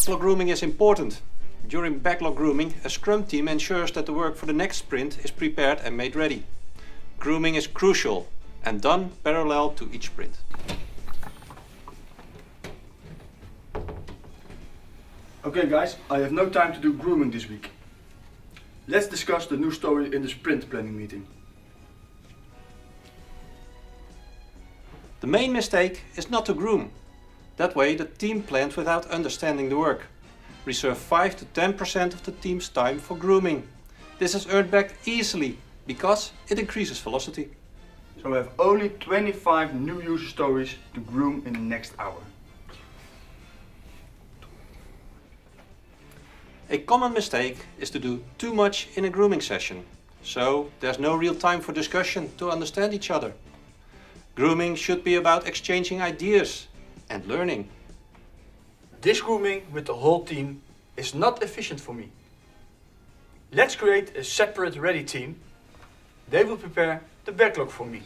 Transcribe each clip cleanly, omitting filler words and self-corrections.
Backlog grooming is important. During backlog grooming, a Scrum team ensures that the work for the next sprint is prepared and made ready. Grooming is crucial and done parallel to each sprint. Okay guys, I have no time to do grooming this week. Let's discuss the new story in the sprint planning meeting. The main mistake is not to groom. That way the team plans without understanding the work. Reserve 5 to 10% of the team's time for grooming. This is earned back easily because it increases velocity. So we have only 25 new user stories to groom in the next hour. A common mistake is to do too much in a grooming session, so there's no real time for discussion to understand each other. Grooming should be about exchanging ideas and learning. This grooming with the whole team is not efficient for me. Let's create a separate ready team. They will prepare the backlog for me.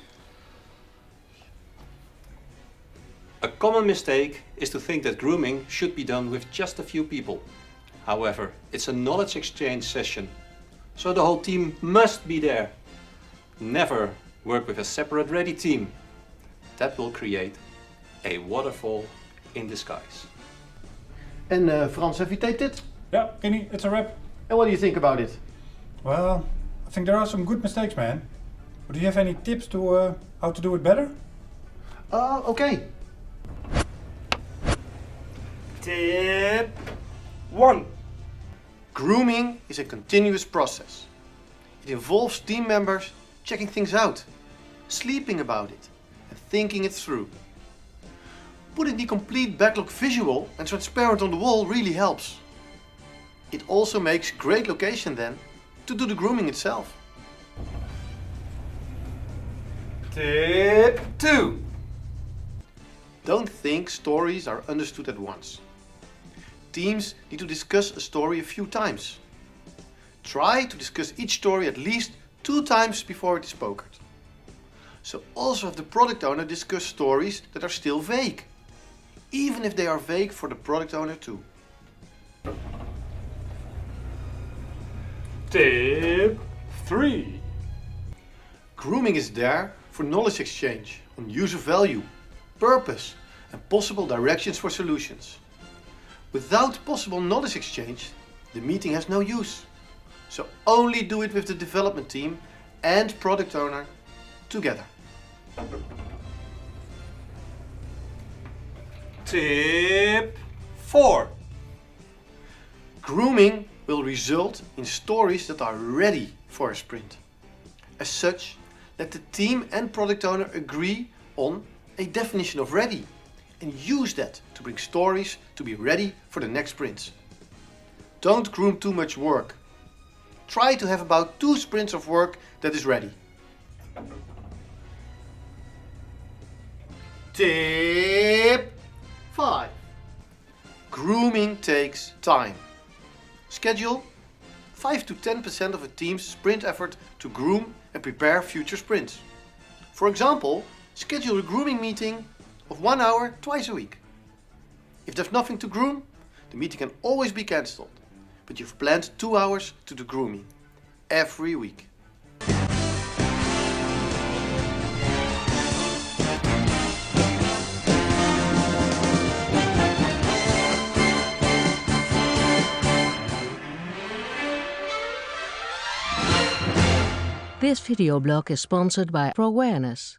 A common mistake is to think that grooming should be done with just a few people. However, it's a knowledge exchange session, so the whole team must be there. Never work with a separate ready team. That will create a waterfall in disguise. And Frans, have you taped it? Yeah, Kenny, it's a wrap. And what do you think about it? Well, I think there are some good mistakes, man. But do you have any tips to how to do it better? Okay. Tip 1. Grooming is a continuous process. It involves team members checking things out, sleeping about it, and thinking it through. Putting the complete backlog visual and transparent on the wall really helps. It also makes great location then to do the grooming itself. Tip 2. Don't think stories are understood at once. Teams need to discuss a story a few times. Try to discuss each story at least 2 times before it is pokered. So also have the product owner discuss stories that are still vague, even if they are vague for the product owner too. Tip 3. Grooming is there for knowledge exchange on user value, purpose and possible directions for solutions. Without possible knowledge exchange, the meeting has no use. So only do it with the development team and product owner together. Tip 4. Grooming will result in stories that are ready for a sprint. As such, let the team and product owner agree on a definition of ready and use that to bring stories to be ready for the next sprints. Don't groom too much work. Try to have about 2 sprints of work that is ready. Tip 5. Grooming takes time. Schedule 5 to 10% of a team's sprint effort to groom and prepare future sprints. For example, schedule a grooming meeting of 1 hour twice a week. If there's nothing to groom, the meeting can always be cancelled, but you've planned 2 hours to do grooming every week. This video blog is sponsored by Awareness.